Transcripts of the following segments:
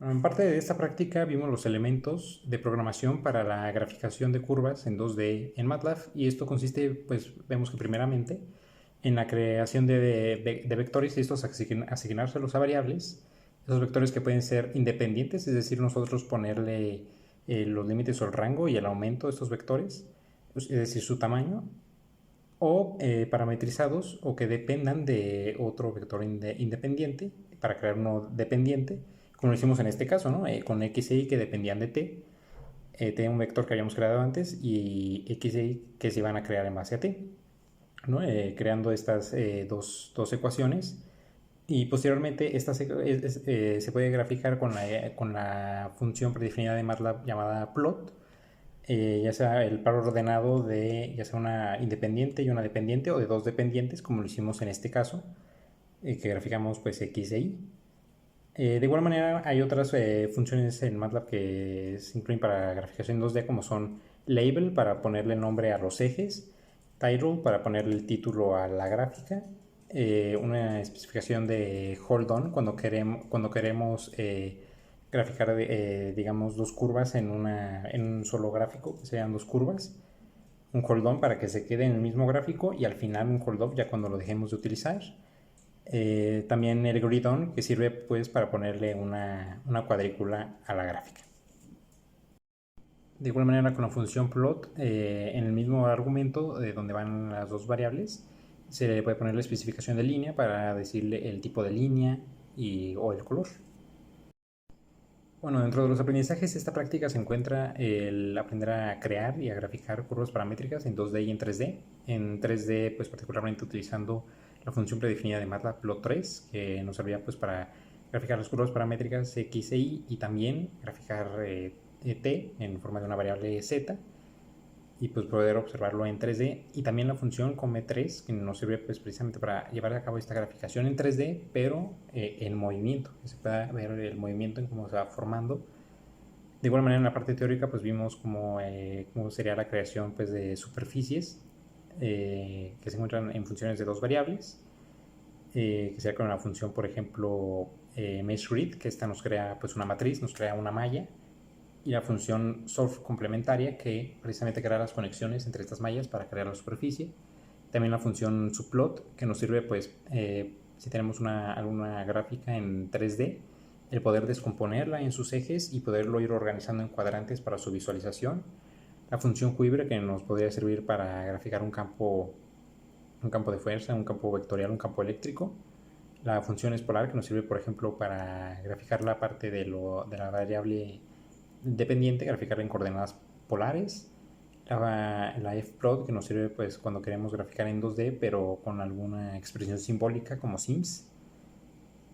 En parte de esta práctica vimos los elementos de programación para la graficación de curvas en 2D en MATLAB y esto consiste, pues vemos que primeramente en la creación de vectores y estos asignárselos a variables, esos vectores que pueden ser independientes, es decir, nosotros ponerle los límites o el rango y el aumento de estos vectores, pues, es decir, su tamaño, o parametrizados o que dependan de otro vector independiente para crear uno dependiente, como lo hicimos en este caso, ¿no? Con x e y que dependían de t, t un vector que habíamos creado antes y x e y que se iban a crear en base a t, ¿no? Creando estas dos ecuaciones y posteriormente esta se puede graficar con la función predefinida de MATLAB llamada plot, ya sea el par ordenado de ya sea una independiente y una dependiente o de dos dependientes como lo hicimos en este caso, que graficamos pues x e y. De igual manera hay otras funciones en MATLAB que se incluyen para graficación 2D como son label para ponerle nombre a los ejes, title para ponerle el título a la gráfica, una especificación de hold on cuando queremos graficar digamos dos curvas en un solo gráfico, que sean dos curvas, un hold on para que se quede en el mismo gráfico y al final un hold off ya cuando lo dejemos de utilizar. También el grid on que sirve pues para ponerle una cuadrícula a la gráfica. De igual manera con la función plot, en el mismo argumento donde van las dos variables, se le puede poner la especificación de línea para decirle el tipo de línea o el color. Bueno, dentro de los aprendizajes, esta práctica se encuentra el aprender a crear y a graficar curvas paramétricas en 2D y en 3D. En 3D, pues particularmente utilizando la función predefinida de MATLAB Plot3, que nos servía pues para graficar las curvas paramétricas X e Y también graficar T en forma de una variable Z y pues poder observarlo en 3D y también la función come3 que nos sirve pues precisamente para llevar a cabo esta graficación en 3D pero en movimiento, que se pueda ver el movimiento en cómo se va formando. De igual manera en la parte teórica pues vimos cómo sería la creación pues de superficies que se encuentran en funciones de dos variables, que sería con la función por ejemplo mesh grid, que esta nos crea pues una matriz, nos crea una malla, y la función solve complementaria que precisamente crea las conexiones entre estas mallas para crear la superficie. También la función subplot que nos sirve pues si tenemos alguna gráfica en 3D, el poder descomponerla en sus ejes y poderlo ir organizando en cuadrantes para su visualización. La función quiver que nos podría servir para graficar un campo de fuerza, un campo vectorial, un campo eléctrico. La función espolar que nos sirve por ejemplo para graficar la parte de la variable dependiente, graficarla en coordenadas polares. La fplot que nos sirve pues cuando queremos graficar en 2D pero con alguna expresión simbólica como sims.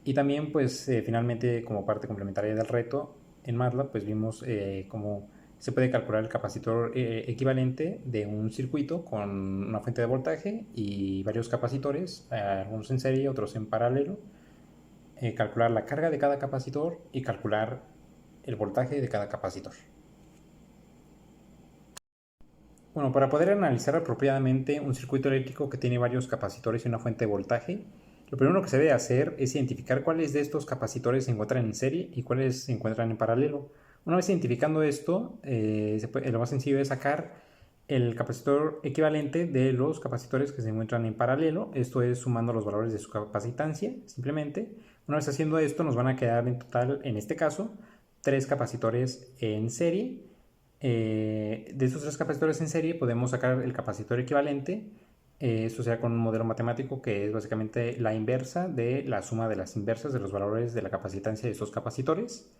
Y también pues finalmente como parte complementaria del reto en MATLAB pues vimos cómo se puede calcular el capacitor equivalente de un circuito con una fuente de voltaje y varios capacitores, algunos en serie, otros en paralelo, calcular la carga de cada capacitor y calcular el voltaje de cada capacitor. Bueno, para poder analizar apropiadamente un circuito eléctrico que tiene varios capacitores y una fuente de voltaje, lo primero que se debe hacer es identificar cuáles de estos capacitores se encuentran en serie y cuáles se encuentran en paralelo. Una vez identificando esto, lo más sencillo es sacar el capacitor equivalente de los capacitores que se encuentran en paralelo, esto es sumando los valores de su capacitancia, simplemente. Una vez haciendo esto nos van a quedar en total, en este caso, tres capacitores en serie. De estos tres capacitores en serie podemos sacar el capacitor equivalente. Esto será con un modelo matemático que es básicamente la inversa de la suma de las inversas de los valores de la capacitancia de estos capacitores.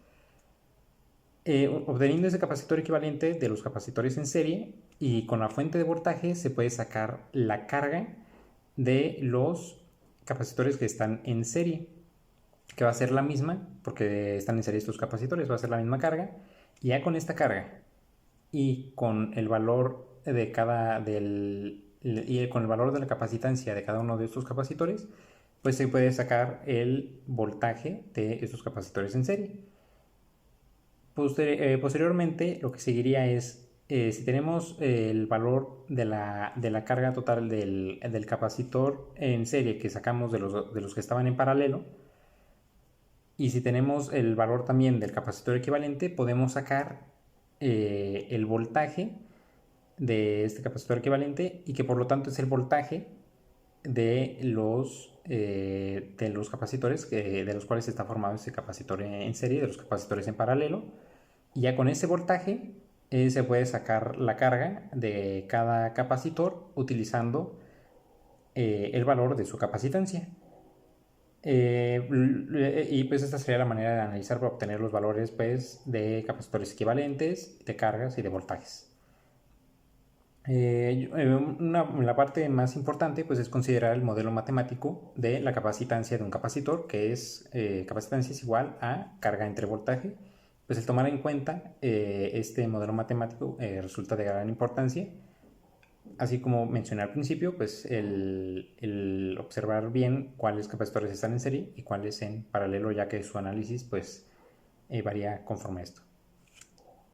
Obteniendo ese capacitor equivalente de los capacitores en serie y con la fuente de voltaje se puede sacar la carga de los capacitores que están en serie, que va a ser la misma, porque están en serie estos capacitores, va a ser la misma carga. Y ya con esta carga y con el valor con el valor de la capacitancia de cada uno de estos capacitores, pues se puede sacar el voltaje de estos capacitores en serie. Posteriormente, lo que seguiría es, si tenemos el valor de la carga total del capacitor en serie que sacamos de los que estaban en paralelo, Y si tenemos el valor también del capacitor equivalente, podemos sacar el voltaje de este capacitor equivalente y que por lo tanto es el voltaje de los capacitores de los cuales está formado ese capacitor en serie, de los capacitores en paralelo. Y ya con ese voltaje se puede sacar la carga de cada capacitor utilizando el valor de su capacitancia. Y pues esta sería la manera de analizar para obtener los valores pues, de capacitores equivalentes, de cargas y de voltajes. La parte más importante pues, es considerar el modelo matemático de la capacitancia de un capacitor, que es capacitancia es igual a carga entre voltaje. Pues el tomar en cuenta este modelo matemático resulta de gran importancia. Así como mencioné al principio, pues el observar bien cuáles capacitores están en serie y cuáles en paralelo, ya que su análisis pues varía conforme a esto.